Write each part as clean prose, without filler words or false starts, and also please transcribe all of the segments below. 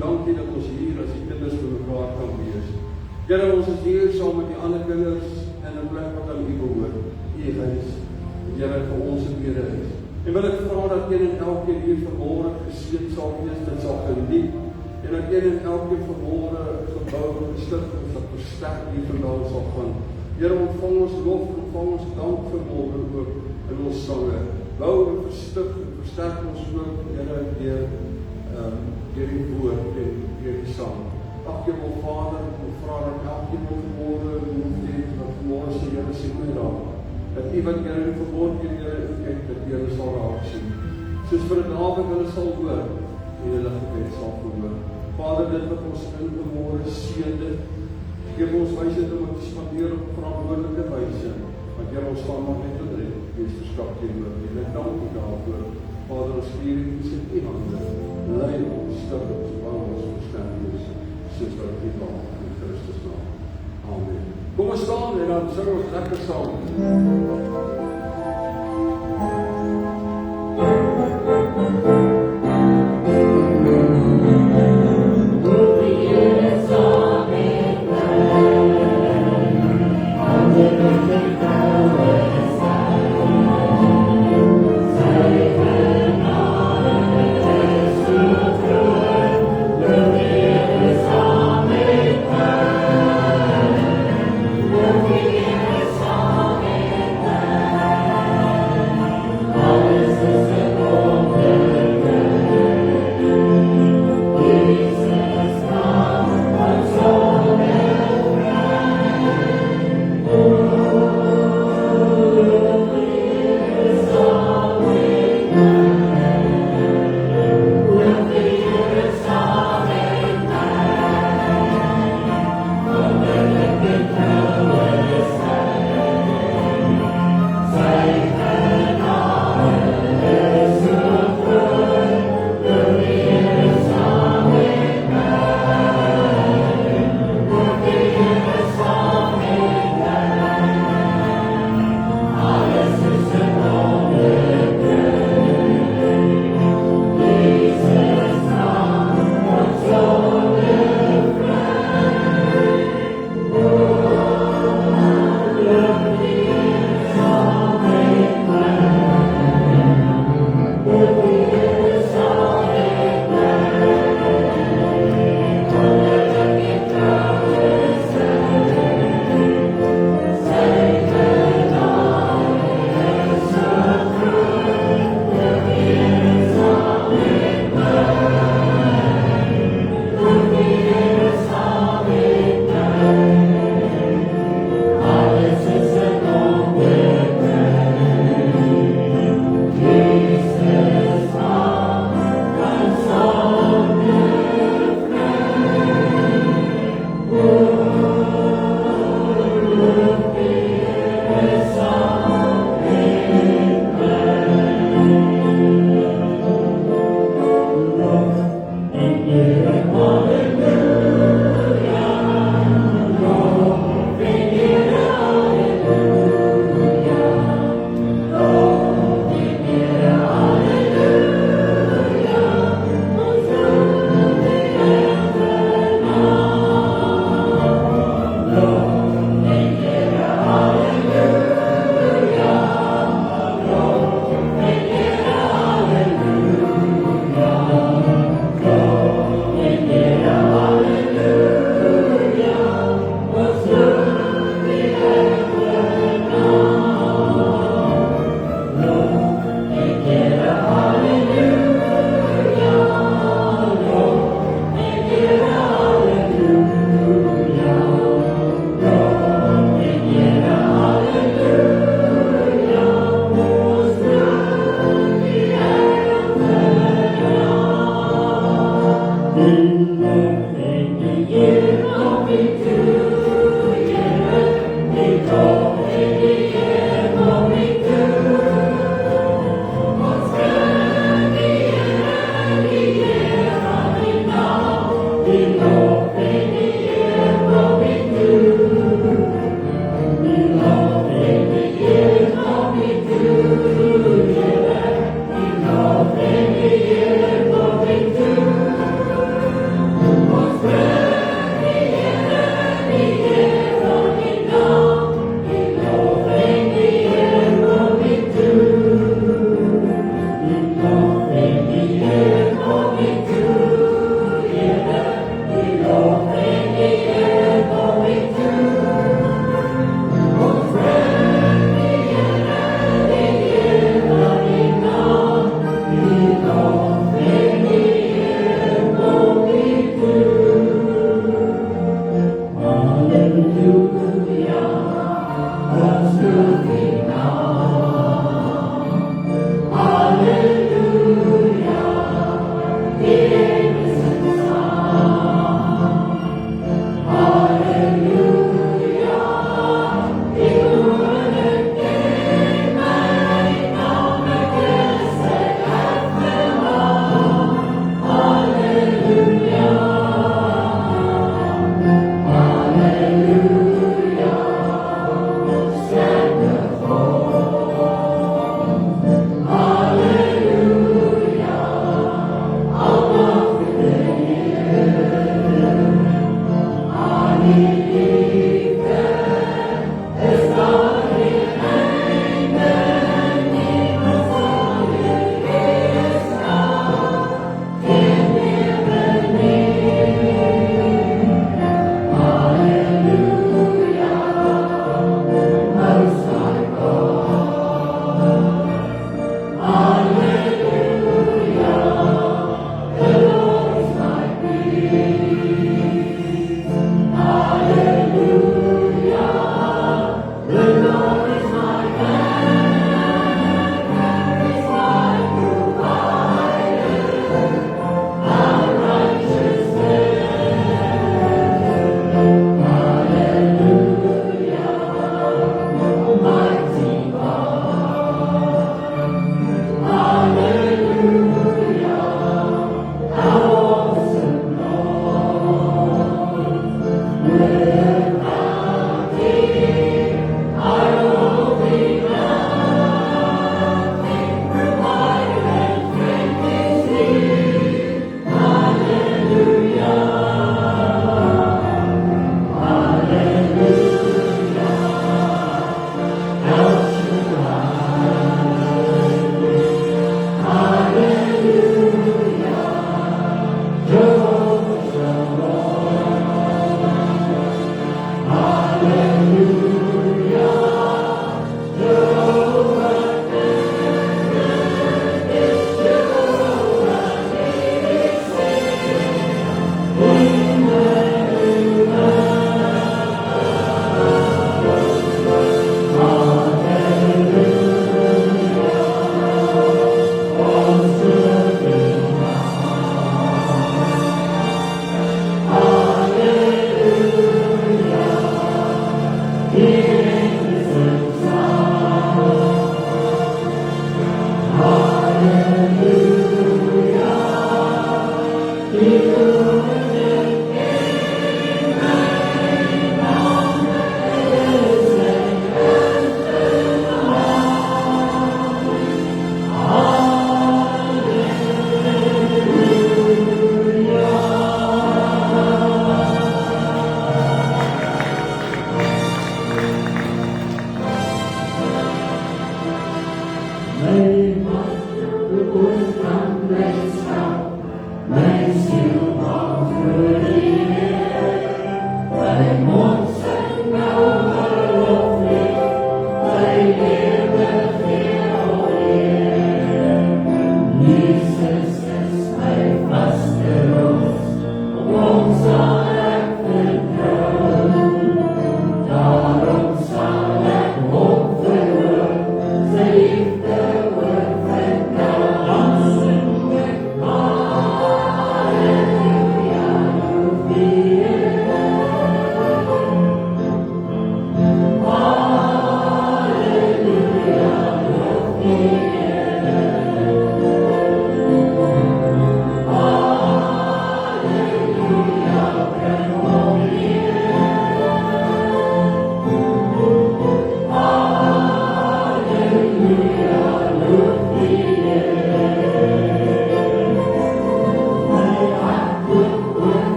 Dankie dat ons hier as die kinders vir mekaar kan wees. Here, ons is hier saam met die ander kinders in 'n plek wat aan U behoort, U huis. Here, vir ons in U huis. En wil ek vra dat een en elkeen hier vanmôre geseën sal wees, dit sal geniet, en dat een en elkeen vanmôre gebou en gestig en sal versterk hier vandaan sal gaan. Here, ontvang ons lof, ontvang ons dank vanmôre ook in ons sange. Bou en verstig en versterk ons ook, Here, deur die woord en deur die sang. Ag, Hemel Vader, ek vra dat elkeen vanmôre moet weet dat vanmôre se Here sien my raak. Dat U wat Here in verbond met Here kyk, dat Here sal raak sien. Soos vir 'n Dawid hulle sal hoor en hulle gebed sal verhoor. Vader, dit wat ons in vanmôre seën dit. Geef ons wysheid om dit te spandeer op verantwoordelike wyse. Want Here, ons staan nog net te red. Wees verskaf teenoor U. En ek dank U daarvoor. Vader, ons stuur U in U hande. Lei ons, stig ons, bou ons verstand is, soos wat U wil in Christus naam. Amen. Kom ons staan en dan sing ons lekker saam.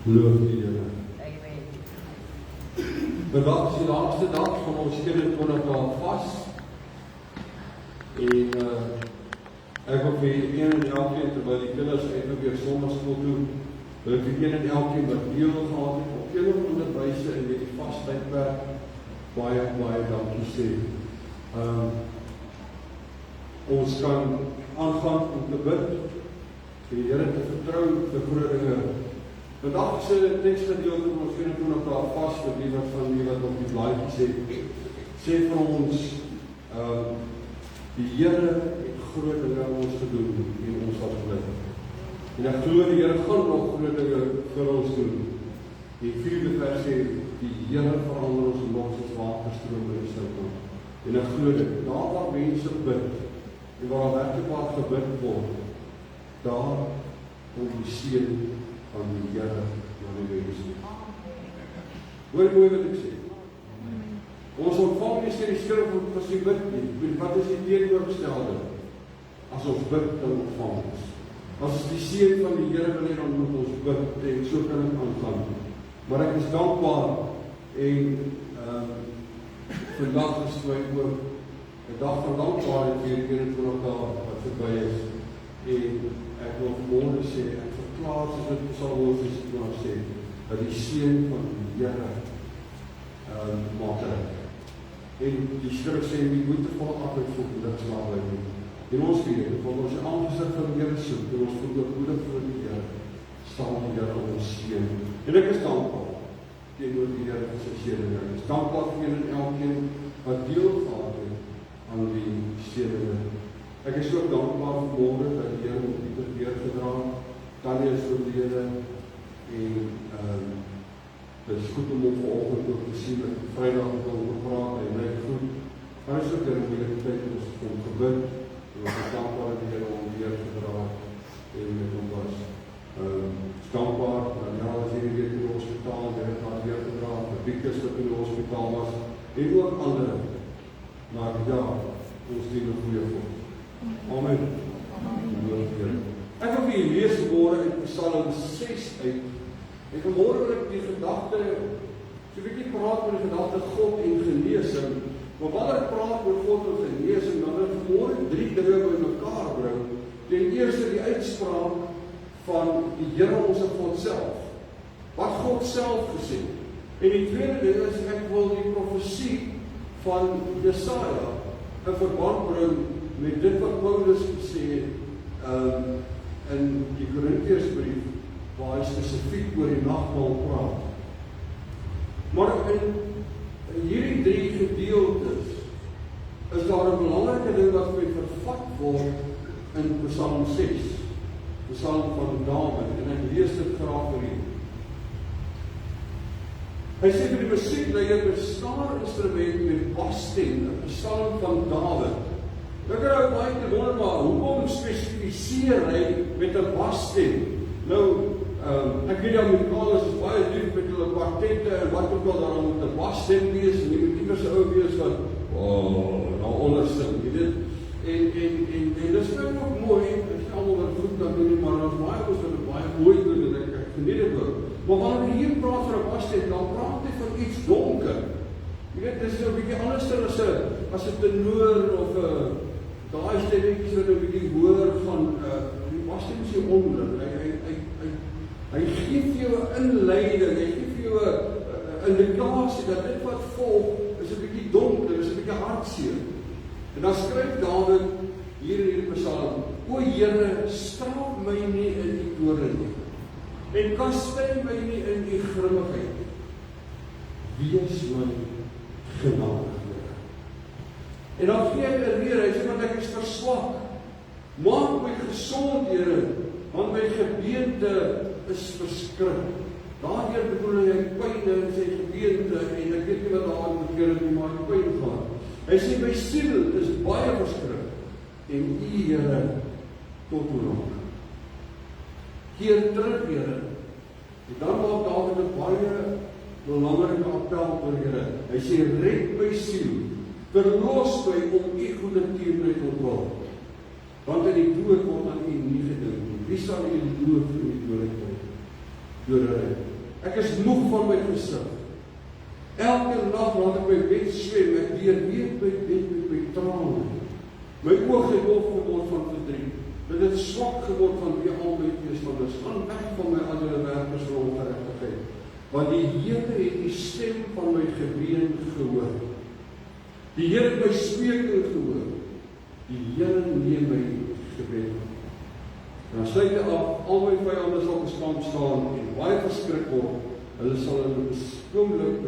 Loof die Here. Vandag is die laatste dag van ons 24 dae vas. En ek wil vir een en elkeen, terwyl die kinders uitgeweer sondagsskool toe, wil ek vir een en elkeen wat deel gehad het op een of ander wyse in die vastydperk baie, baie dankie sê. Ons kan aangaan om te bid, vir die Here te vertrou vir groot dinge. Vandag is 'n teksgedeelte van ons 24 dae vas vir die wat van die wat op die blaadjies sê vir ons die Here het groot dinge aan ons gedoen en ons sal bly. En ek glo die Here gaan nog groot dinge vir ons doen. Die 4de vers sê die Here verander ons lot soos waterstrome in die stilte. En ek glo dit, daar waar mense bid en waar werklik gebid word, daar kom die seën van die Here na die mense. Hoor mooi wat ek sê. Ons ontvang nie sê die skrif as jy bid nie. Wat is die teenoorgestelde? As ons bid, dan ontvang ons. As die seën van die Here wil hê, dan moet ons bid en so kan dit aangaan. Maar ek is dankbaar en vandag is my ook 'n dag van dankbaarheid weer 24 dae wat verby is. En ek wil vanmôre sê, ek verklaar soos dit sal word sê, dat die seën van die Here maak reg. En die skrif sê, wie moet te volle arbeid voel, dat slaap by nie. En ons weet, want ons aangesig van die Here soek, en ons voel ook moedig vir die Here, staan die Here ons seën. En ek is dankbaar teenoor die Here vir sy seëninge. Ek is dankbaar vir een en elkeen wat deel gehad het aan die seëninge. Ek is ook dankbaar vir môre dat die Here met Pieter weer gedra, Tanya is oorlede en dit is goed om vanoggend ook te sien dat Vrydag met hom gepraat en hy goed. Hy is ook in die tyd ons kom gebid en ons is dankbaar dat die Here hom weer gedra en met hom was. Dankbaar dat ja, as hier weer in die hospitaal, die Here het weer gedra, vir Pieter wat in die hospitaal was en ook ander. Maar ja, ons dien 'n goeie God. Amen. Ek wil vir julle lees môre in Psalm 6 uit. En vanmôre wil ek die gedagte, so 'n bietjie praat oor die gedagte God en genesing. Maar wanneer ek praat oor God en genesing, dan wil ek vanmôre 3 dinge bymekaar bring. Ten eerste die uitspraak van die Here ons God self. Wat God self gesê. En die tweede ding is ek wil die profesie van Jesaja in verband bring met dit wat Paulus gesê het in die Korintiërsbrief, waar hy spesifiek oor die nagmaal praat. Maar in hierdie 3 gedeeltes is daar 'n belangrike ding wat vervat word in Psalm 6, Psalm van Dawid, en ek lees dit graag vir u. Hy sê vir die musiekleier met snaarinstrument met basstem, 'n Psalm van Dawid. Ek het baie te wonder, maar hoekom spesifiseer hy met 'n basstem? Nou, Ek weet die Amerikaners is baie lief met hulle kwartette en wat ook al daar moet 'n basstem wees en jy moet iewers 'n ou wees wat daar onder sing, jy weet. En dis nou ook mooi, ek is almal wat goed kan doen, maar ons baie ons wat baie mooi doen en ek geniet dit ook. Maar wanneer jy hier praat van 'n basstem, dan praat jy van iets donker. Jy weet, dis nou 'n bietjie anders as 'n tenor of 'n daai stemmetjies wat 'n bietjie hoër van die basstem is hier onder. Hy gee vir jou 'n inleiding, hy gee vir jou 'n indikasie dat dit wat volg is 'n bietjie donker, is 'n bietjie hartseer. En dan skryf Dawid hier in hierdie Psalm: O Here, straf my nie in die toorn nie, en kastei my nie in die grimmigheid nie. Wees my genadig. En dan gee hy 'n rede, hy sê want ek is verswak. Maak my gesond, Here, want my gebeente is verskrik. Daardeur bedoel hy pyne in sy gebeente en ek weet nie wat daar gebeur het nie, maar hy pyn gehad. Hy sê my siel is baie verskrik en U, Here, tot hoe lank? Keer terug, Here. En dan maak Dawid 'n baie belangrike appel vir Here. Hy sê red my siel, verlos my om U goeie teenheid te ontwil. Want in die dood word aan U nie gedink nie. Wie sal U loof in die doodheid? Ek is moeg van my gesig. Elke nag laat ek my bed swem, ek weerweet my bed met my trane. My oog het dof geword van verdriet. Dit het swak geword van wie al my teestanders. Gaan weg van my ander werkers vir ongeregtigheid. Want die Here het die stem van my gebeen gehoor. Die Here het my smeeking gehoor. Die Here neem my gebed. En dan sluit hy af, al my vyande sal gestamp staan en baie verskrik word. Hulle sal in 'n oomblik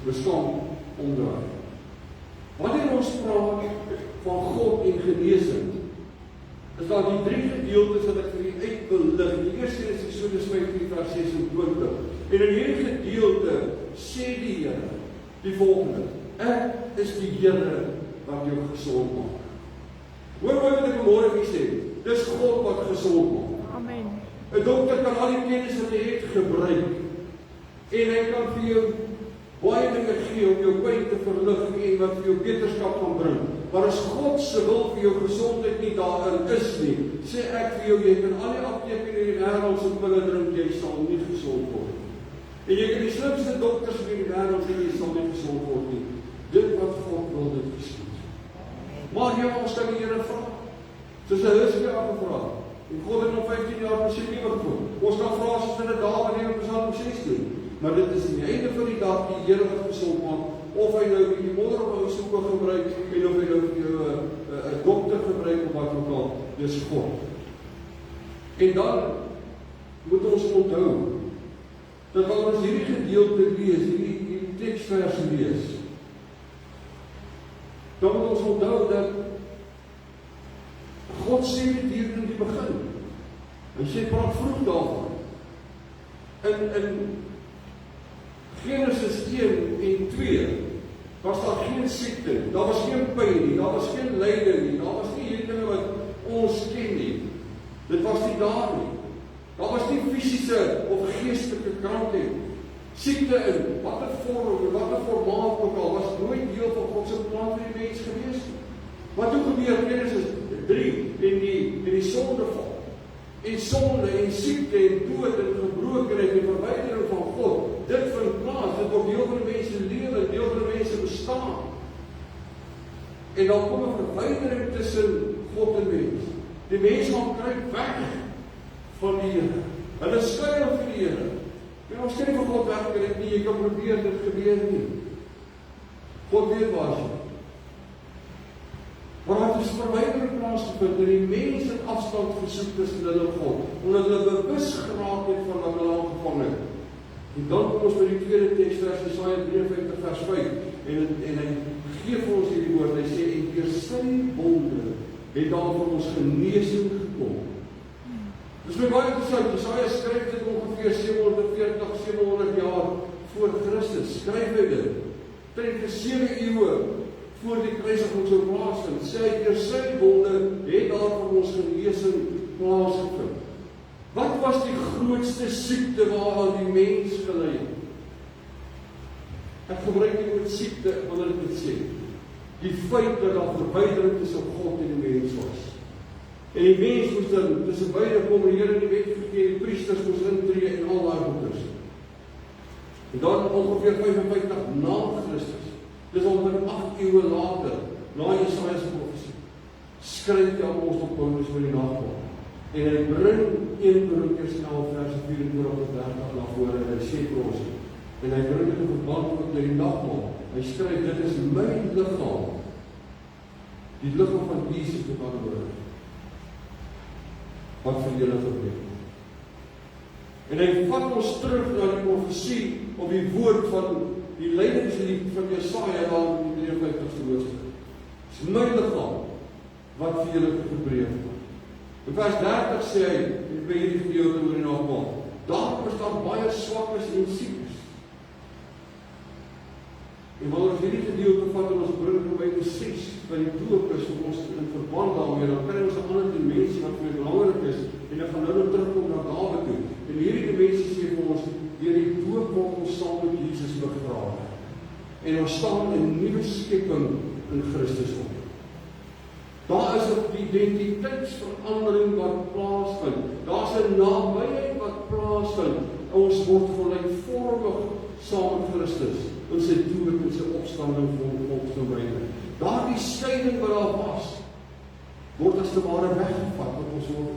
bestaan omdraai. Wanneer ons praat van God en genesing, is daar die 3 gedeeltes wat ek vir u uitbelig. Die eerste is Eksodus 15:26. En in hierdie gedeelte sê die Here die volgende: Ek is die Here wat jou gesond maak. Hoor wat ek vanmôre gesê het. Dis God wat gesond maak. Amen. 'n Dokter kan al die kennis wat hy het gebruik en hy kan vir jou baie dinge gee om jou pyn te verlig en wat vir jou beterskap kan bring. Maar as God se wil vir jou gesondheid nie daarin is nie, sê ek vir jou, jy kan al die apteke in die wêreld se pille drink, jy sal nie gesond word. En jy kan die slimste dokters in die wêreld hê, jy sal nie gesond word nie. Dit wat God wil, dit geskied. Maar jy ons kan die Here vra. Soos hy Hizkia gevra. En God het hom 15 jaar presies nie gevoel. Ons kan vra soos in 'n dag wanneer op Psalm 16. Maar dit is aan die einde van die dag die Here wat gesond maak. Of hy nou die modder op 'n soeke gebruik en of hy nou vir jou 'n dokter gebruik of wat ook al, dis God. En dan moet ons onthou dat wanneer ons hierdie gedeelte lees, hierdie teksvers lees, dan moet ons onthou dat God sê dit hier in die begin. Hy sê praat vroeg daarvan. In Genesis 1 en 2 was daar geen siekte, daar was geen pyn nie, daar was geen lyding nie, daar was nie hierdie dinge wat ons ken nie. Dit was nie daar nie. Daar was nie fisiese of geestelike krankheid. Siekte in watter vorm, watter formaat ook al, was nooit deel van God se plan vir die mens gewees nie. Wat toe gebeur Genesis 3 en die sondeval. En sonde en siekte en dood en gebrokenheid en verwydering van God, dit vind plaas, dit word deel van die mens se lewe, deel van die mens se bestaan. En dan kom 'n verwydering tussen God en mens. Die mens gaan kruip weg van die Here. Hulle skuil vir die Here. En ons sê nie vir God weg kan dit nie, jy kan probeer, dit gebeur nie. God weet waar jy. Maar het is verwydering plaasgevind en die mens het afstand gesoek tussen hulle en God, omdat hulle bewus geraak het van wat hulle aangevang het. En dan kom ons by die tweede teksvers, Jesaja 53 vers 5, en hy gee vir ons hierdie woord, hy sê, en deur sy wonde het daar vir ons genesing gekom. Dis my baie interessant, Jesaja skryf dit ongeveer 740 jaar voor Christus, skryf hy dit, trek 7 eeue voor die kruisiging sou plaasvind, sê hy, deur sy wonde het daar vir ons genesing plaasgevind. Wat was die grootste siekte waaraan die mens gelei het? Ek gebruik die woord siekte wanneer ek dit sê. Die feit dat daar verwydering tussen God en die mens was. En die mens moes dan tussen beide kom, die Here die wet gegee, die priesters moes intree en al daai goeders. En dan ongeveer 55 na Christus, dis ongeveer 8 eeue later, na Jesaja se profesie, skryf die apostel Paulus oor die nagmaal. En hy bring 1 Korintiërs 11 vers 24 tot 30 na vore, en hy sê vir ons, en hy bring dit in verband met die nagmaal. Hy skryf, dit is my liggaam, die liggaam van Jesus met ander woorde, wat vir julle gebreek. En hy vat ons terug na die profesie op die woord van die lydingslied van Jesaja daar in die 53ste hoofstuk. Dit is my liggaam wat vir julle gebreek word. In vers 30 sê hy, by hierdie gedeelte oor die nagmaal, daar bestaan baie swakkes en siekes. En wanneer ons hierdie gedeelte vat en ons bring Romeine 6 by die doop is vir ons in verband daarmee, dan kry ons 'n ander dimensie wat vir my belangrik is, en ek gaan nou terugkom na Dawid toe. En hierdie dimensie sê vir ons, deur die doop word ons saam met Jesus begrawe. En ons staan in 'n nuwe skepping in Christus op. Daar is 'n identiteitsverandering wat plaasvind. Daar's 'n nabyheid wat plaasvind. Ons word gelykvormig saam met Christus in sy dood en sy opstanding volgens die Bybel. Daardie skeiding wat daar was, word as te ware weggevat, dat ons word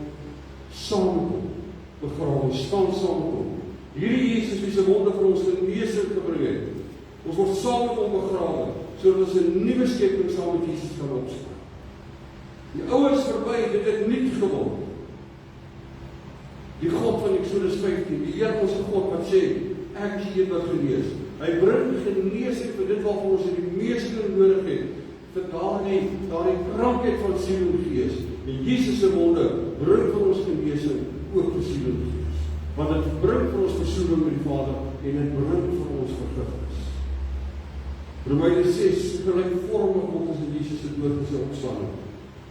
saamkom, begrawe, staan saamkom. Hierdie Jesus wie se wonde vir ons genesing gebring het, ons word saam met hom begrawe, sodat ons 'n nuwe skepping saam met Jesus kan opstaan. Die ou is verby, dit het niet geword. Die God van Exodus 15, die Here ons God wat sê, ek is hier wat genees. Hy bring genesing vir dit waarvoor ons die meeste nodig het, vir daardie krankheid van siel en gees. En Jesus se wonde bring vir ons genesing, ook vir siel en gees. Want dit bring vir ons versoening met die Vader, en dit bring vir ons vergifnis. Romeine 6, gelykvormig word ons in Jesus se dood en sy opstanding.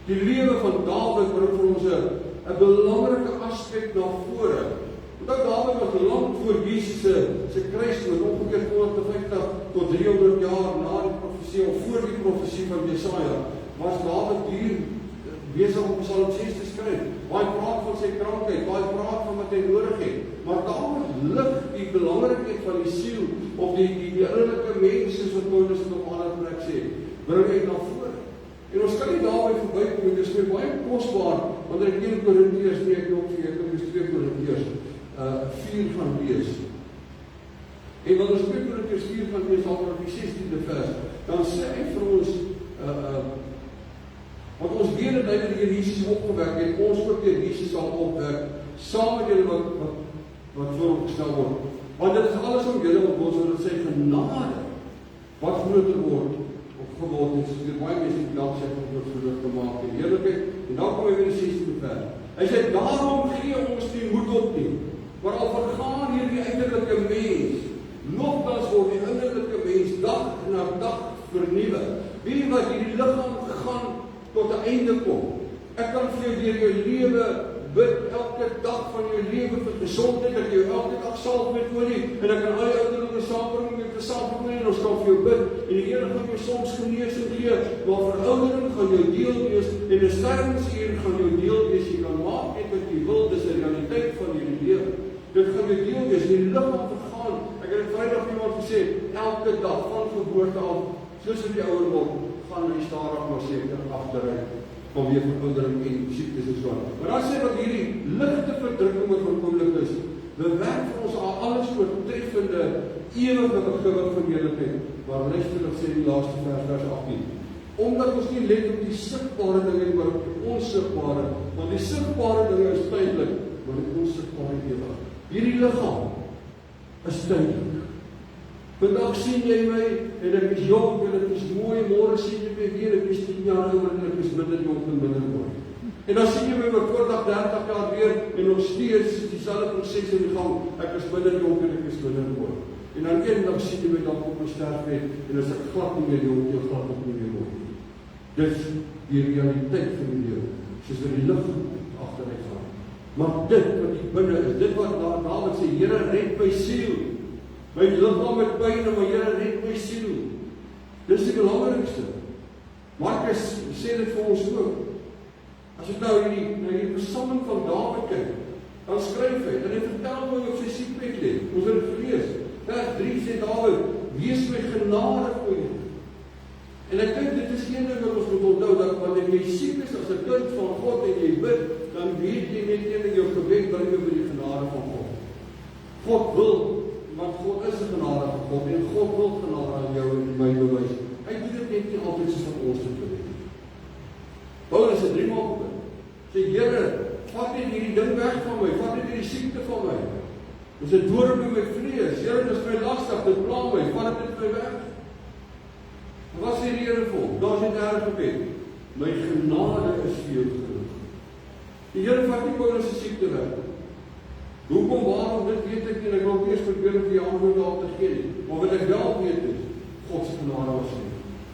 Die lewe van Dawid bring vir ons 'n belangrike aspek na vore. Onthou Dawid was lank voor Jesus se kruisdood, ongeveer 250 tot 300 jaar na die profesie, of voor die profesie van Jesaja, was Dawid hier besig om Psalm 6 te skryf. Baie praat van sy krankheid, baie praat van wat hy nodig het. Maar Dawid lig die belangrikheid van die siel, of die innerlike mens, soos wat Paulus dit op 'n ander plek sê, bring hy na vore. En ons kan nie daarby verbykom, dit is baie kosbaar, wanneer ek 1 Korintiërs, ek nog vir ek is 2 Korintiërs 4 gaan lees. En wanneer ons 2 Korintiërs 4 gaan lees, al vanaf die 16de vers, dan sê hy vir ons, want ons weet dat hy die Here Jesus opgewek het, ons ook deur Jesus sal opwek, saam met julle wat voorgestel word. Want dit is alles om julle op ons, sodat sy genade, wat groter word, geword het, soos die baie mense die dag sê, om ons geluk te maak en heerlikheid, en dan kom hy weer die 16de vers. Hy sê, daarom gee ons nie moed op nie, maar al vergaan hier die uiterlike mens, nogtans word die innerlike mens dag na dag vernuwe. Weet jy wat, hierdie liggaam gaan tot 'n einde kom. Ek kan vir jou deur jou lewe bid elke dag van jou lewe vir gesondheid, dat jy elke dag salf met olie, en ek kan al die ouderlinge saambring met die salf met olie, en ons kan vir jou bid, en die Here gaan jou soms genesing gee, maar veroudering gaan jou deel wees, en die sterwensuur gaan jou deel wees, jy kan maak net wat jy wil, dis die realiteit van die lewe. Dit gaan jou deel wees, die liggaam vergaan. Ek het Vrydag iemand gesê, elke dag van geboorte af, soos wat jy ouer word, gaan jy stadig maar seker agteruit, vanweë veroudering en siektes en so aan. Maar dan sê wat hierdie ligte verdrukking wat verkooplik is, bewerk vir ons al alles oortreffende, ewige gewig van heerlikheid, waar letterlik sê die laaste vers 18. Omdat ons nie let op die sigbare dinge, maar op die onsigbare, want die sigbare dinge is tydelik, maar die onsigbare ewig. Hierdie liggaam is tydelik. Vandag sien jy my, en ek is jong, en ek is mooi, môre sien jy my weer, ek is 10 jaar ouer, en ek is minder jong en minder mooi. En dan sien jy my voordag 30 jaar weer, en nog steeds dieselfde proses in die gang, ek is minder jong en ek is minder mooi. En dan eendag sien jy my dan op my sterfbed, en as ek glad nie meer jong, jy glad ook nie meer mooi. Dis die realiteit van die lewe, soos in die lig agteruit gaan. Maar dit wat die binne is. Dit wat Dawid sê, Here, red my siel. My liggaam het pyn, maar Here, red my siel. Dis die belangrikste. Markus sê dit vir ons ook. As ek nou hierdie versameling van Dawid kyk, dan skryf hy, en hy vertel my op sy siekbed lê. Ons het dit gelees. Vers 3 sê Dawid, wees my genadig, o Here. En ek dink dit is een ding wat ons moet onthou, dat wanneer jy siek is as 'n kind van God en jy bid, dan weet jy net in jou gebed bring jy by die genade van God. God wil, want God is 'n genadige God en God wil genade aan jou en my bewys. Hy doen dit net nie altyd soos wat ons dit wil hê. Paulus het 3 maal gebid. Sê Here, vat net hierdie ding weg van my, vat net hierdie siekte van my. Dis 'n doorn in my vlees. Here, dis my lastig, dit pla my, vat dit my weg. Wat sê die Here vir hom? Daar is net 'n erge gebed. My genade is vir jou genoeg. Die Here vat nie Paulus se siekte weg. Hoekom, waarom, dit weet ek nie, en ek wil eers probeer om die antwoord daarop te gee. Maar wat ek wel weet is, God se genade was nie.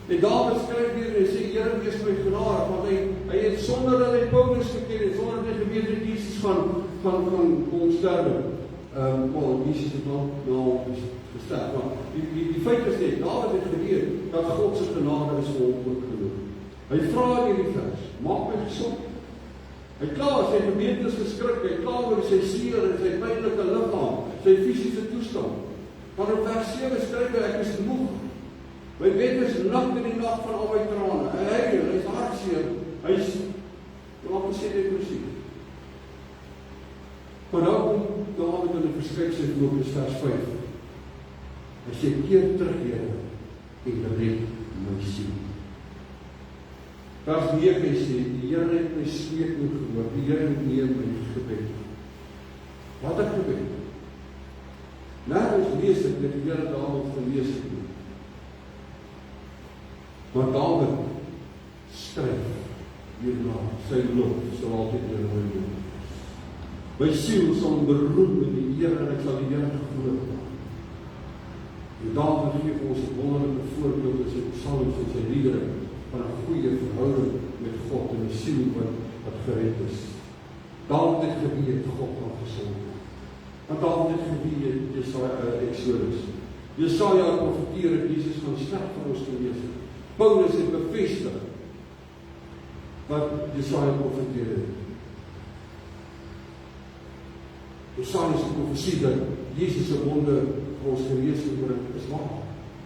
En Dawid skryf hier en sê, Here, wees my genadig, want hy het sonder dat hy Paulus geken het, sonder dat hy geweet het Jesus gaan sterwe. Jesus het nou gesterf. Maar die feit is net, Dawid het geweet dat God se genade is vir hom ook genoeg. Hy vra in hierdie vers, maak my gesond. Hy klaar, sy gemeente is geskrik, hy klaar oor sy seer en sy pynlike liggaam, sy fisiese toestand. Maar in vers 7 skryf hy, ek is moeg. My bed is nat in die nag van al my trane. Hy is hartseer, hy is, laat ons sê depressief. Maar nou kom Dawid in die verskriksel loop is vers 5. Hy sê, keer terug, Here, en red my siel. Vers 9 sê, die Here het my smeek nie gehoor, die Here het neem my gebed. Wat ek gebed? Nergens lees ek dat die Here Dawid gelees het nie. Maar Dawid skryf hierna, sy lof sal altyd deur my loop. My siel sal beroem in die Here en ek sal die Here groot maak. En Dawid gee vir ons 'n wonderlike voorbeeld in sy psalms en sy liedere van 'n goeie verhouding met God en 'n siel wat gered is. Dawid het geweet God gaan gesond maak. Want Dawid het geweet Exodus. Jesaja profeteer dat Jesus gaan sterf vir ons te lees. Paulus het bevestig wat Jesaja profeteer het. Jesaja se profesie dat Jesus se wonde vir ons genees is waar.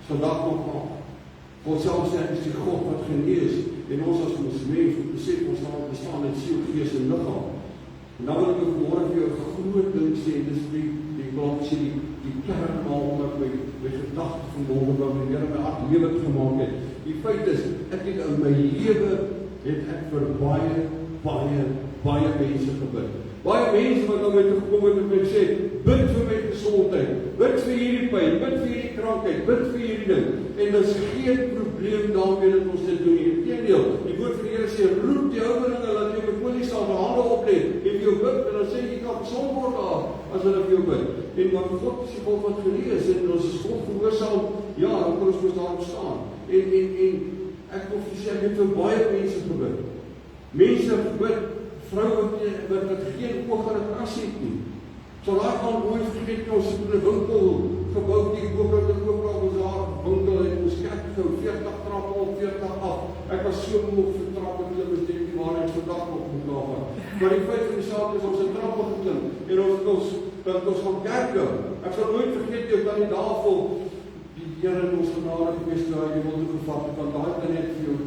Vandag nog waar. God self sê, ek is die God wat genees, en ons as ons mens moet besef, ons bestaan in siel, gees en liggaam. En dan wil ek ook vanmorgen vir jou 'n groot ding sê, dis die kernmaal omdat my gedagte vanmorgen wat my Here my hart lewend gemaak het. Die feit is, ek het in my lewe het ek vir baie mense gebid. Baie mense wat aan my toe gekom het en my sê, bid vir my gesondheid, bid vir hierdie pyn, bid vir hierdie krankheid, bid vir hierdie ding. En daar is geen probleem daarmee dat ons dit doen nie. Inteendeel, die woord van die Here sê, roep die ouderlinge, laat jy met olie staan, die hande oplet, en vir jou bid, en dan sê jy kan gesond word daar, as hulle vir jou bid. En wat God is die God wat genees, en ons is God gehoorsaam, ja, dan kan ons moes daarop staan. En ek wil sê, ek het vir baie mense gebid. Mense gebid, vrouwen wat geen oog aan het as het nie. So laat gaan ooit vergeet, ons het in 'n winkel gebouw, die koopra bazaar winkel, en ons kerk gou 40 trappe op, 40 af. Ek was so moeg vir trappe klim, is dit nie waar ek vandag nog moet daarvan. Maar die feit van die saak is, ons het trappe geklim, en ons gaan kerk hou. Ek sal nooit vergeet, jy kan die daarvoor, die Here in ons genade gewees, dat jy wil toegevat, ek kan daar net vir jou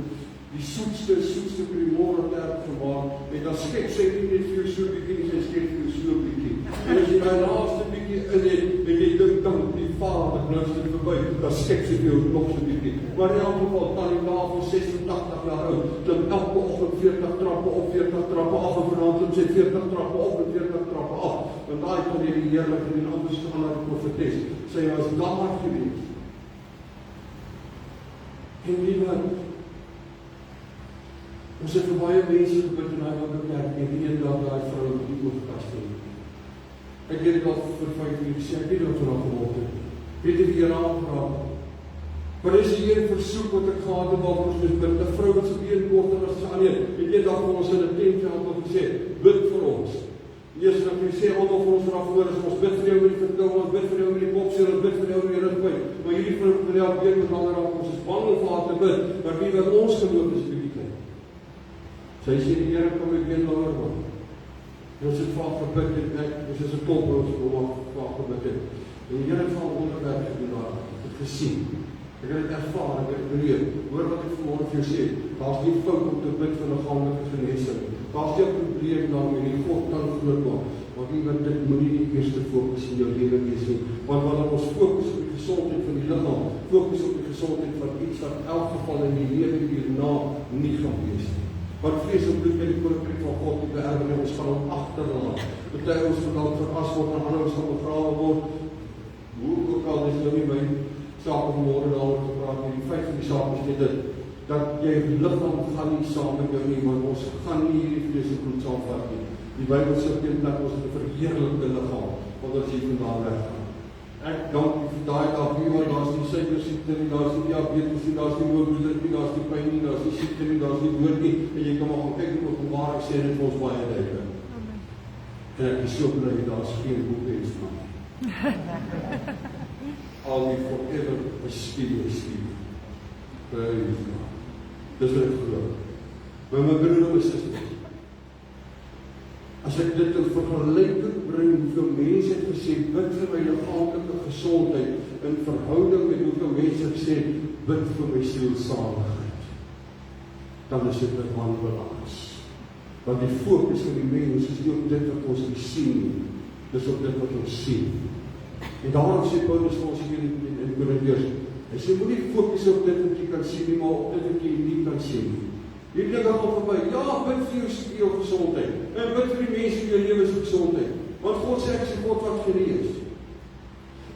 die soetste vir die morgen terp gemaakt, en dan skep sy nie net vir jou so'n bietjie, en sy skep vir jou so'n bietjie. En as jy my laaste bietjie in het, en jy dink dan die vader blouste verby, dan skep sy vir jou nog so'n bietjie. Maar in elk geval, kan die tafel 86 jaar oud, klim elke ochtend 40 trappe op, 40 trappe af, en vanavond klim sy 40 trappe op, en 40 trappe af. Want daar kon jy die heerlijke, en die anders gaan naar die profetes. Sy was daar geweest. En niemand, ons het vir baie mense gebid in die oude kerk, en die een dag die vrou die oorkast het. Ek het dit al vir 5 uur gesê, ek weet wat vir haar geword het. Weet jy wie hier aangeraak? Maar is die een versoek wat ek gehad het, waarvoor ons moet bid, die vrou wat sy been korter as sy aan een, weet jy dag vir ons in die tent gehad wat gesê, bid vir ons. Jesus, dat jy sê, almal vir ons daarvoor is, ons bid vir jou met die verkoue, ons bid vir jou met die popseer, ons bid vir jou met die rugpyn, maar hierdie vir jou beer met ander af, ons is bang om vir haar te bid, maar wie wat ons geloof is bietjie klein. Sy sê, die Here kan my been langer word. En ons het vir haar gebid, en ons is 'n klop by ons vir haar gebid het. En die Here het vir haar wonderwerk gedoen daar, ek het gesien. Ek het dit ervaar, ek het beleef. Hoor wat ek vanmôre vir jou sê, daar's nie fout om te bid vir liggaamlike genesing. Daar's nie 'n probleem daarmee nie, God kan groot maak. Maar wie wat dit moenie die eerste fokus in jou lewe wees nie. Want wanneer ons fokus op die gesondheid van die liggaam, fokus op die gesondheid van iets wat in elk geval in die lewe hierna nie gaan wees nie. Want vlees en bloed met die koninkryk van God die beerwe ons gaan hom agterlaat. Party ons verlang veras word en ander ons gaan begrawe word. Hoe ook al is nou nie my saak om môre daaroor te praat nie. Die feit van die saak is net dit, dat jy liggaam gaan nie saam met jou nie, want ons gaan nie hierdie vlees en bloed saamvat nie. Die Bybel sê teen dat ons 'n verheerlikte liggaam, want ons hier vandaan weggaan. Ek dank U vir daai dag, hier daar's nie suikersiekte nie, daar's nie diabetes nie, daar's nie hoë bloeddruk nie, daar's nie pyn nie, daar's nie siekte nie, daar's nie dood nie, en jy kan maar gaan kyk in Openbaring sê dit vir ons baie duidelik. En ek is so bly daar's geen boekwens man. Al die forever experience. Praise God. Dis wat ek glo. Maar my broer en my suster, as ek dit in vergelyking bring, hoeveel mense het gesê, bid vir my liggaamlike gesondheid, in verhouding met hoeveel mense het gesê, bid vir my sielsaligheid, dan is dit 'n wanbalans. Want die fokus van die mens is nie op dit wat ons nie sien nie, dis op dit wat ons sien. En daarom sê Paulus vir ons hier in Korintiërs, hy sê, moenie fokus op dit wat jy kan sien nie, maar op dit wat jy nie kan sien nie. Hierdie dinge gaan verby. Ja, bid vir jou gesondheid. En bid vir die mense in jou lewe se gesondheid. Want God sê ek is die God wat genees.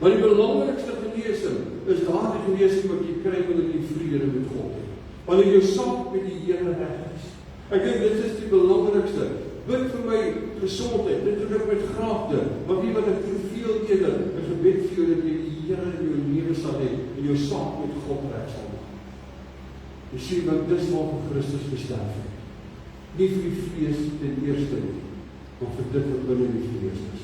Maar die belangrikste genesing is daardie genesing wat jy kry wanneer jy vrede met God het. Wanneer jou saak met die Here reg is. Ek dink dit is die belangrikste. Bid vir my gesondheid. Dit doen ek met graagte. Want wie wat ek veel eerder 'n gebed vir jou dat jy die Here in jou lewe sal hê en jou saak met God reg sal maak. Jy sien, want dis waarvoor Christus gesterf het. Nie vir die vlees ten eerste nie, maar vir dit wat binne die vlees is.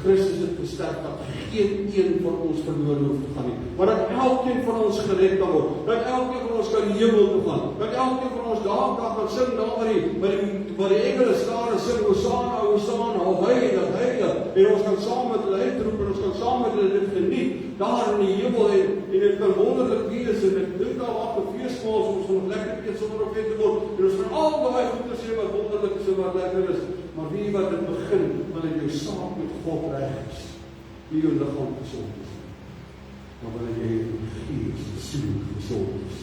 Christus het gesterf dat geen een van ons verlore hoef te gaan nie, maar dat elkeen van ons gered kan word, dat elkeen van ons kan die hemel toe gaan, dat elkeen van ons daar kan sing daar waar die engele skare sing, Hosanna, Hosanna, o heilig, heilig, en ons kan saam met hulle uitroep en ons kan saam met hulle dit geniet, daar in die hemel en dit kan wonderlik wees en ek dink daar wat 'n feesmaal ons gaan lekker eet sonder om te word en ons gaan al daai goed te sê wat wonderlik is en wat lekker is, maar wie wat dit begin wanneer jou saak met God reg is, nie jou liggaam gesond is, maar wanneer jy gees, siel gesond is.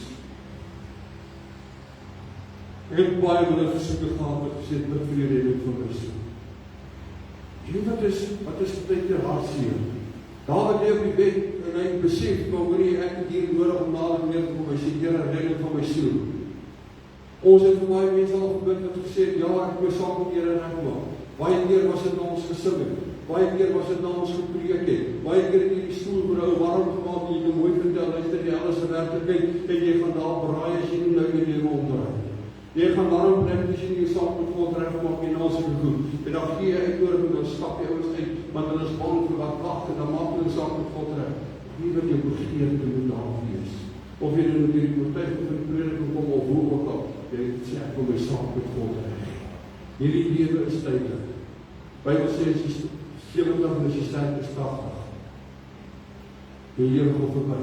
Ek het baie met hulle versoeke gehad wat gesê bid vir die redding van my siel. Jy wat is baie keer hartseer. Daar wat jy op die bed en hy besef, maar wanneer ek het hier nodig om nader neer te kom, hy sê, Here, redding van my siel. Ons het vir baie mense al gebid wat gesê het, ja, ek moet saak met Here regmaak. Baie keer was dit na ons gesing het. Baie keer was dit na ons gepreek het. Baie keer het jy die stoel vir jou warm gemaak en jy kan mooi vertel, luister die alles in werklikheid en jy gaan daar braai as jy nie nou jou lewe omdraai. Jy gaan daarom bring as jy nie saak met God regmaak en alles is goed. En dan gee jy uitnodiging, dan stap jy ouens uit, want hulle is bang vir wat wag en dan maak hulle saak met God reg. Wie wat jou begeerte moet daar wees. Of jy nou met hierdie oortuiging van die prediking kom of hoe ook al, jy sê ek wil my saak met God reg. Hierdie lewe is tydelik. Bybel sê as jy 70 en as jy sterk is 80. Die lewe gaan verby.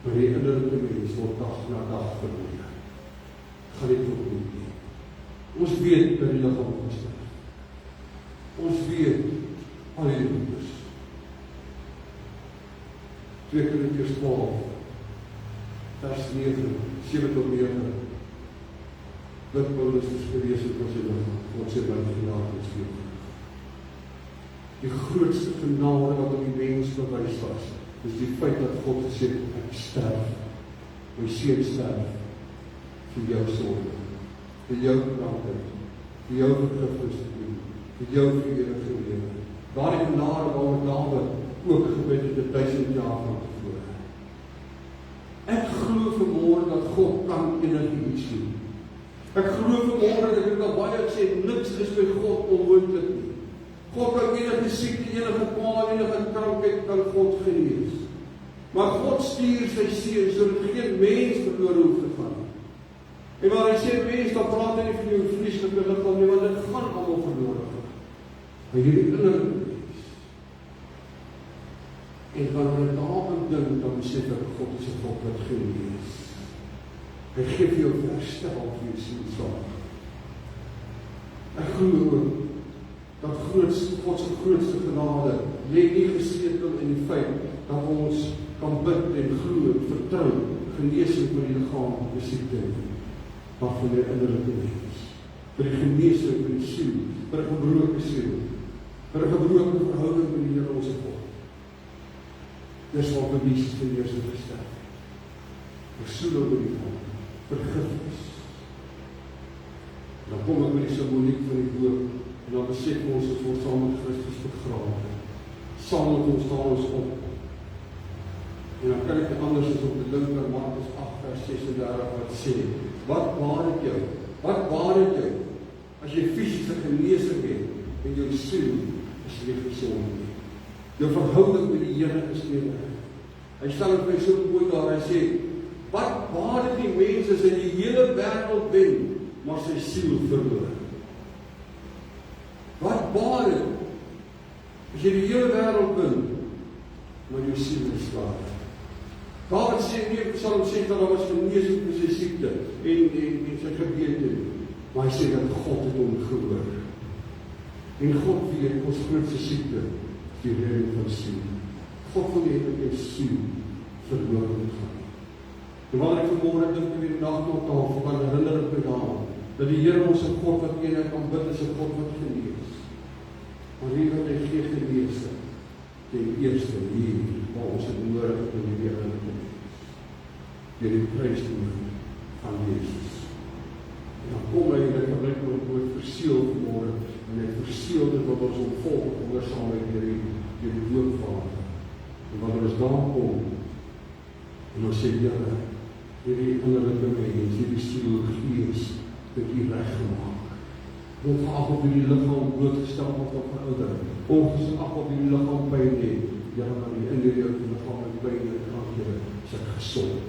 Maar die innerlike mens word dag na dag verloor. Gaan dit ook nie. Ons weet dat die liggaam gesterf. Ons weet al die goeders. 2 Korintiërs 12 vers 9, 7 tot 9. Dit Paulus is gewees het ons in God sê wat genade is vir. Die grootste genade wat op die mens bewys was, is die feit dat God gesê het, ek sterf, my seun sterf, vir jou sonde, vir jou krankheid, vir jou vergifnis te doen, vir jou vir ewige lewe. Daardie genade waarom Dawid ook gebid het 1000 jaar van tevore. Ek glo vanmôre dat God kan enigiets doen. Ek glo vanmôre dat ek al baie gesê niks is by God onmoontlik nie. God kan enige siekte, enige kwaal, enige krankheid kan God genees. Maar God stuur sy seun sodat geen mens verlore hoef te gaan. En waar hy sê mens, dan praat hy nie van jou vleeslike liggaam nie, want dit gaan almal verlore gaan. Maar hierdie innerlike mens. En wanneer hy daaraan dink, dan sê dat God is 'n God wat genees. Hy gee vir jou herstel vir jou sielsaak. Ek glo dat God se grootste genade lê nie gesetel in die feit dat ons kan bid en glo en vertrou genesing vir die liggaam en siekte, maar vir die innerlike mens, vir die genesing vir die siel, vir 'n gebroke siel, vir 'n gebroke verhouding met die Here ons God. Dis wat die Jesus vir jou se versterk. Versoening met die God, vergifnis. Dan kom ek met die simboliek van die doop, en dan besef ons dat ons saam met Christus begrawe. Saam met ons staan ons op. En dan kan ek nie anders as op die linker Markus 8 vers 36 wat sê, wat baat het jou? Wat baat het jou? As jy fisiese genesing het, en jou siel is nie gesond nie. Jou verhouding met die Here is nie reg. Hy stel het my so mooi daar, hy sê, wat baat het die mens as hy die hele wêreld wen, maar sy siel verloor? Wat baat het as jy die hele wêreld wen, maar jou siel is skaad? David sê nie, Psalm 6 dat daar was genesing vir sy siekte en sy gebede, maar hy sê dat God het hom gehoor. En God weet ons grootste siekte, die redding van siel. God wil hê dat jou siel verloor moet gaan. En wanneer ek vanmôre dink aan die nagmaaltafel, dan herinner ek my daaraan dat die Here ons 'n God wat eenheid kan bid is 'n God wat genees. Maar hier wat hy gee genesing, ten eerste hier, waar ons het nodig in die wêreld te wees. Deur die kruisdood van Jesus. En dan kom hy en hy gebruik my woord verseël vanmôre, en hy verseël dit wat ons ontvolg gehoorsaamheid deur die doopvader. En wanneer ons daar kom, en ons sê, Here, hierdie innerlike mens, hierdie siel, gees, dit U reggemaak. Ongeag op hierdie liggaam blootgestel word op veroudering, ongeag op hierdie liggaam pyn het, Here, maar die in die liggaam met pyn en krankhede is ek gesond.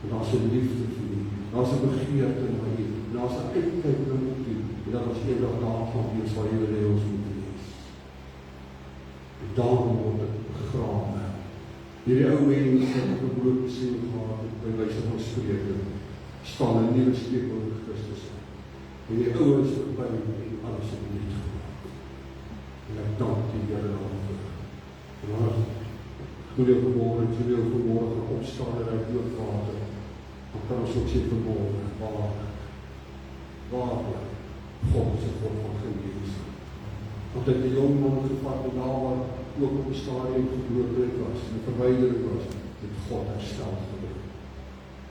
En daar's 'n liefde vir U, daar's 'n begeerte na U, daar's 'n uitkyk na U, en dat ons eendag daar gaan wees waar U wil hê ons moet wees. En daarom word ek begrawe. Hierdie ou mense wat 'n gebroke siel gehad het, by wyse van spreuke, staan 'n nuwe skepsel in Christus. En die ou is verby en alles het nuut geword. En ek dank die Here daarvoor. En as goeie vanmôre, gaan opstaan en uit doopwater, dan kan ons ook sê vanmôre, waar God is 'n God van genesing. Want ek die jong man gevat en daar waar ook op die stadium gebroken was, en verwydering was, het God herstel gebring.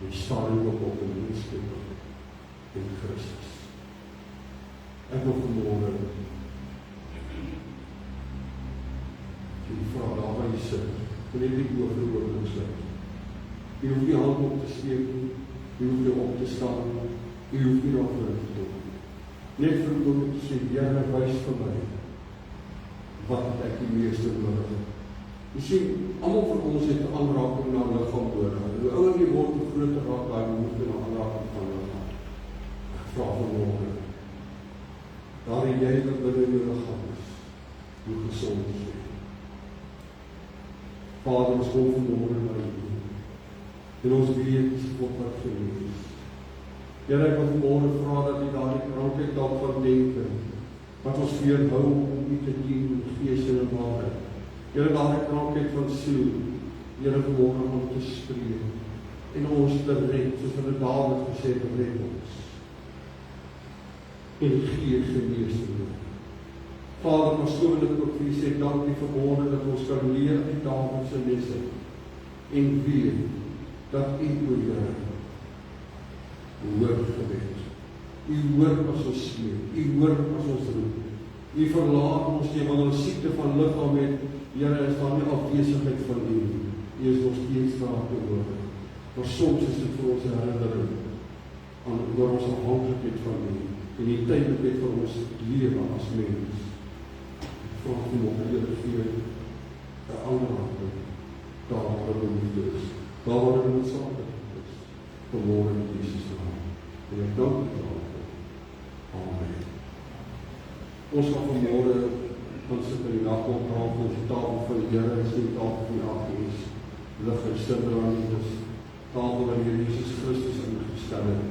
En staan ook op in die skepsel in Christus. Ek wil vanmôre die vrou daar waar jy sit, wil jy die oor vir oor sluit. Jy hoef nie hand op te steek nie, jy hoef nie op te staan nie, jy hoef nie daar voor te doen. Net vir oor te sê, Here, wys vir my, wat het ek die meeste nodig. Jy sien, almal van ons het 'n aanraking na liggaam nodig. Hoe ouer jy word, hoe groter raak daai behoefte na aanraking van liggaam. Ek vra vanmôre, daar jy wat binne in jou liggaam is, hoe gesond is jy. Vader, ons kom vanmôre na U. En ons weet, God wat genees. Here, ek wil vanmôre vra dat U daardie krankheid dalk van denke, wat ons weerhou om U te dien in gees en in waarheid. Here, daardie krankheid van siel, Here, vanmôre om te spreek en ons te red, soos wat Dawid gesê het, red ons. En gee genesing. Vader, maar so wil ek ook vir U sê, dankie vanmôre dat ons kan leer uit Dawid se lesse en weet dat U, o Here, hoor gebed. U hoor as ons smeek, U hoor as ons roep. U verlaat ons nie, want ons siekte van liggaam het, Here, is daar nie afwesigheid van U. U is nog steeds daar te hoor. Maar soms is dit vir ons 'n herinnering aan oor ons afhanklikheid van U en die tydlikheid van ons lewe as mens. vra vanmôre, Here, vir 'n aanraking daar waar behoefte is, daar waar dit noodsaaklik is, vanmôre in Jesus naam. En ek dank U daarvoor. Amen. Ons gaan vanmôre ons sit in die nagmaal ons tafel van die Here, is die tafel van die afgees, lig en stil aan ons tafel waar die Here Jesus Christus ingestel het.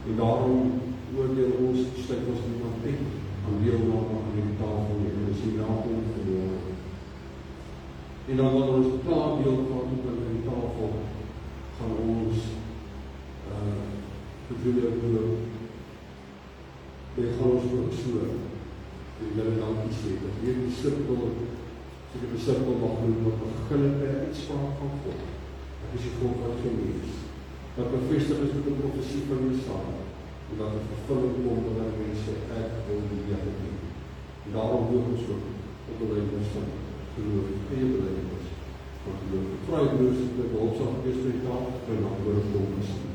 En daarom oordeel ons, sluit ons niemand uit aan deelname aan die tafel nie, en is die nagmaal vanmôre. En dan wanneer ons klaar deel van die tafel, gaan ons bedoel jy gaan ons ook so die Here dankie sê, dat hierdie sirkel, soos die sirkel mag noem, wat begin het by 'n uitspraak van God. Dit is die God wat genees, wat bevestig is met 'n profesie van Jesaja, en dat 'n vervulling kom wanneer mense ek wil die Here dien. En daarom hoor ons ook op die belydenis van geloof, eie belydenis van geloof. Vra die broers dat die hulpsaam wees by die tafel, by na woord kom gesien.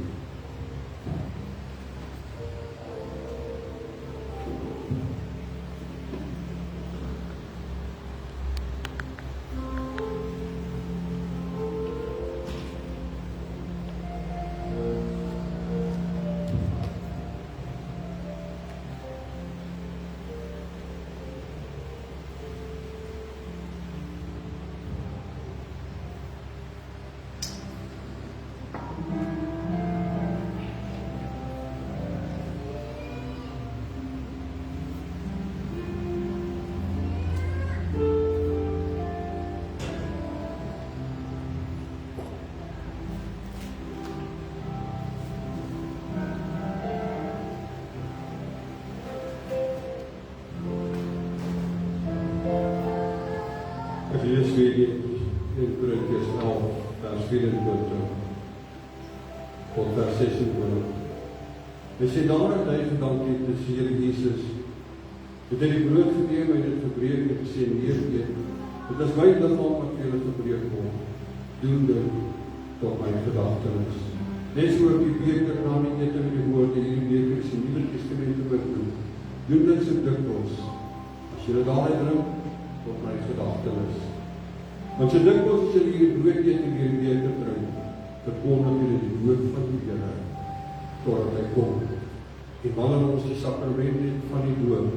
Lees weer in Korintiërs 11, vers 24 tot vers 26. Hy sê daarom dat hy gedank het te Here Jesus, het hy die brood geneem en dit gebreek en gesê, neem eet, dit is my liggaam wat vir julle gebreek word, doen dit tot my gedagtenis. Net so ook die beker na die ete met die woord, en hierdie beker is die Nuwe Testament bedoel, doen dit so dikwels, as julle daaruit drink, tot my gedagtenis. Want so dikwels as julle hierdie brood eet en hierdie beker drink, verkondig julle die woord van die Here totdat hy kom. En wanneer ons die sakrament het van die doop,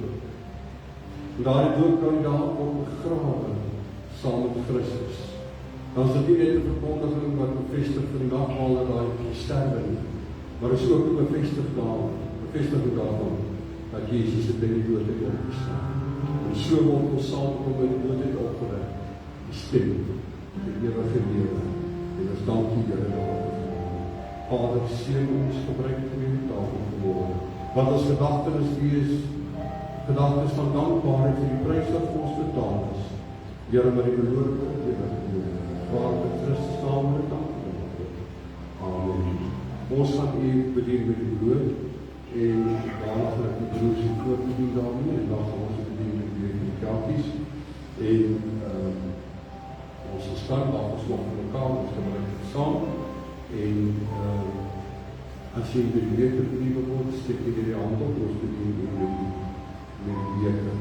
en daardie doopkandidaat word begrawe saam met Christus, dan is dit nie net 'n verkondiging wat bevestig vir die nagmaal dat hy gesterwe het, maar is ook 'n bevestiging daarvan dat Jesus het in die dood het opgestaan. En so word ons saamgekom in die dood het opgewek, die stem, die ewige lewe. En ons dank die Here daarvoor. Vader, seën ons gebruik van die tafel vanmôre. Wat ons gedagtenis wees, gedagtes van dankbaarheid vir die prys wat vir ons betaal is. Here, maar die beloning van die ewige lewe. Vader, in Christus naam en dank. Amen. Ons gaan u bedien met die brood en daarna gaan ek die broers en voortdien daarmee en dan gaan ons bedien met die kakies en ons stand af ons nog in mekaar, ons gebruik het saam en as jy die beker bedien word, steek jy die hand op, ons bedien met die beker.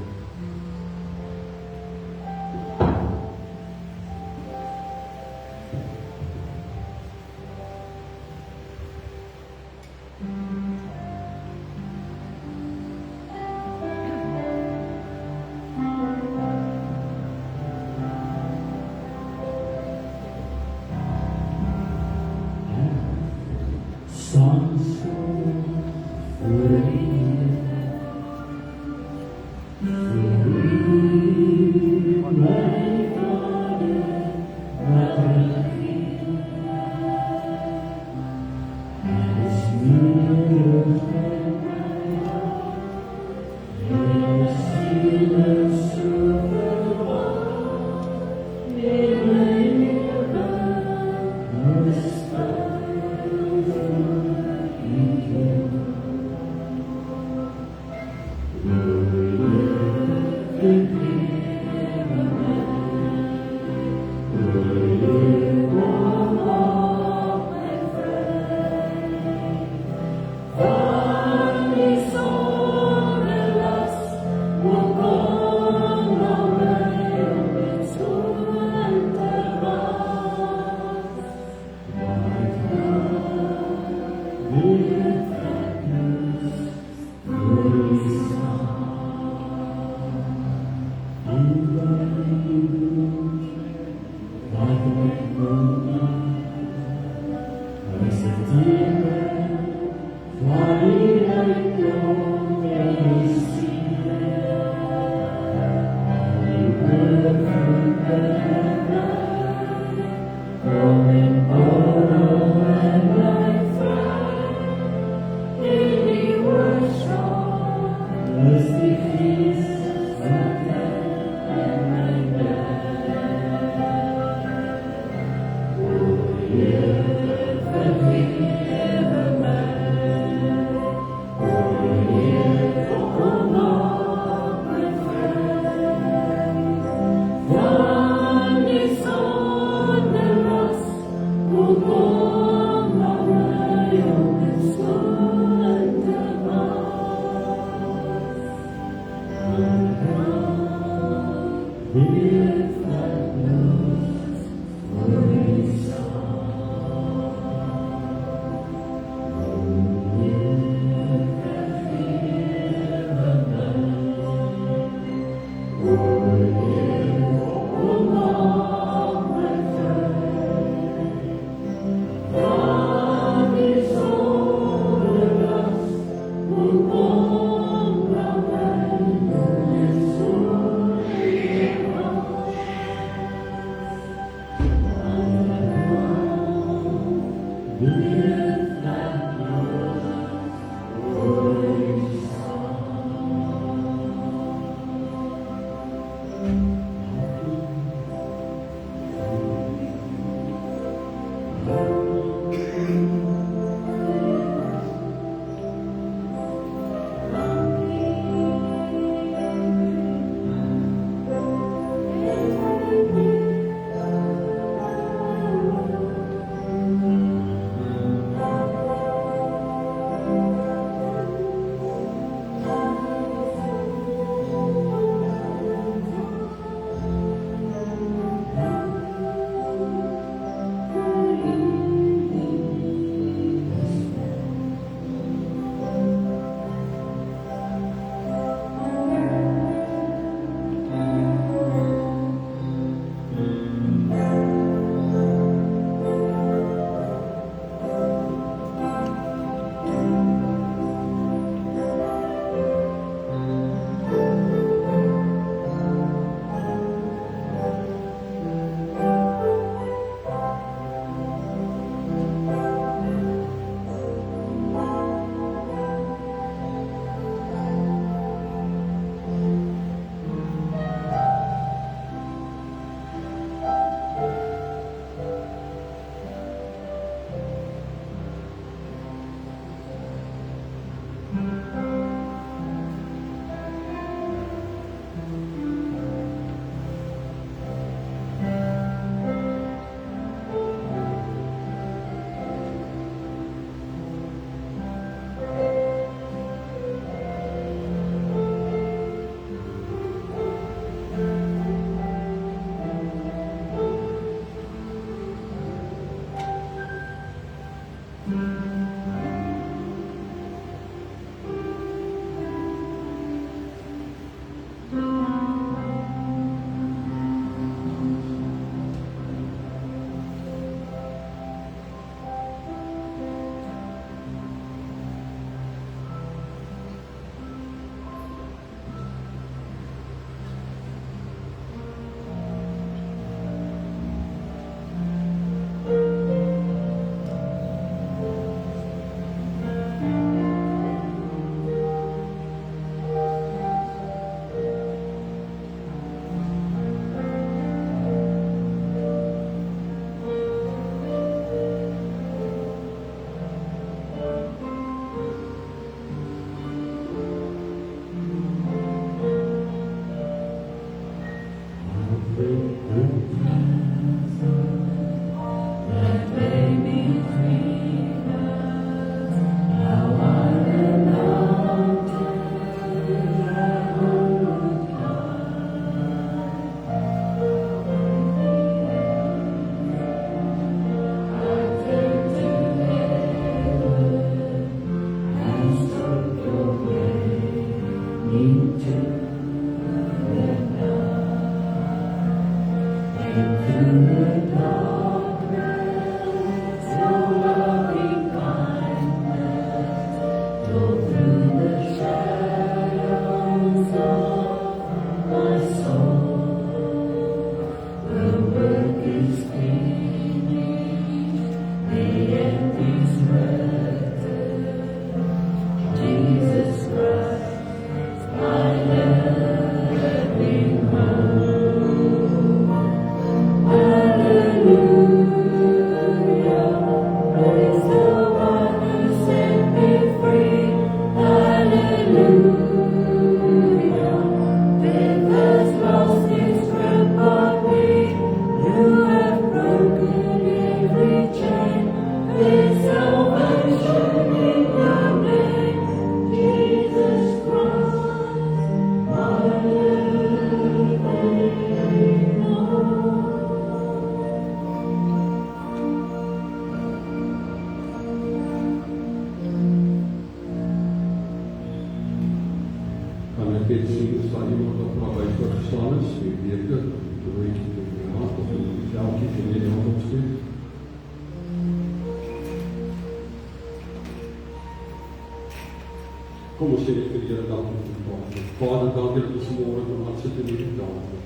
Kom ons sê net vir die Here dankie vir die Vader. Vader, dankie dat ons môre kan gaan sit in hierdie tafel.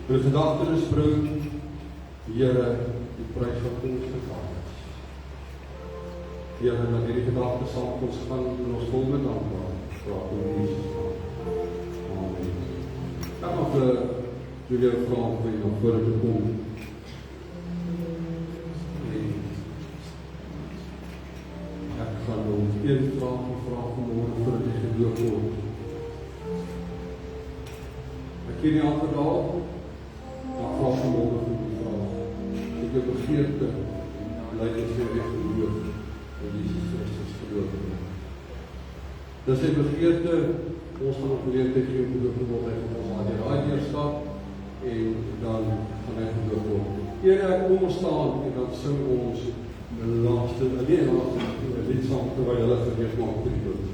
Vir die gedagtenis bring, Here, die prys wat ons gevaar is. Here, dat hierdie gedagte saam met ons gaan in ons volgende dankbaar. Praat oor Jesus. Amen. Ek mag Julia vra om vir jou voor te kom. Ek gaan nou een vraag vanmorgen voor die gedoop word. Ek ken nie elke dag, maar vraag vanmorgen vir die vraag. Ek het begeerte, leid ons weer gedoop, in Jesus Christus gedoop. Dis sy begeerte, ons gaan op geleentheid gee om gedoop word, hy gaan ons aan die raai stap, en dan gaan hy gedoop word. Eer ek kom staan, en dan sing ons laaste lied saam, terwyl hulle gereed maak vir die dood.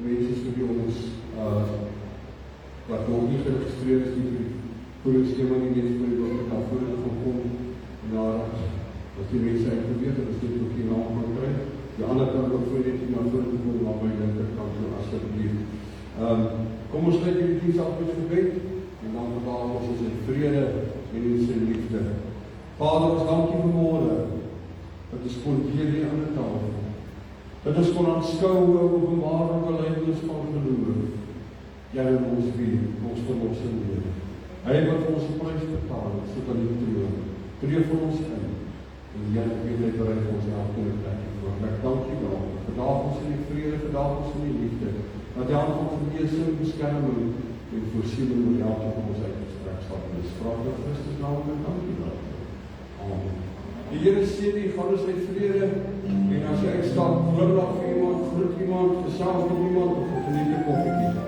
mense soos die ons wat nog nie geregistreer is nie vir die voedingsskema nie weet vir die wat daar voor het gekom en daar as die mense uitgeweeg en as dit ook die naam kan kry. Die ander kant ook voor net die naam voor te kom maar by linkerkant so asseblief. Kom ons sluit hierdie diens af met gebed en dan verdaag ons in vrede en in sy liefde. Vader, ons dankie vir môre dat ons kon hierdie aan die tafel. Dat ons kon aanskou openbare belydenis van geloof. Jy in ons wie, ons verlossing Here. Hy wat ons prys betaal het, so kan die troon. Tree vir ons in. En jy het bereid vir ons elke plek. Ek dank U daarvoor. Verdaag ons in die vrede, verdaag ons in die liefde. Dat die hand van verweesing, beskerming en voorsiening oor elke van ons uitgestrek sal wees. Vra in Christus naam en dank U daarvoor. Amen. Die Here seën U, gaan ons uit vrede. En as jy uitstap, glimlag vir iemand, groet iemand, gesels met iemand of geniet 'n koffietjie.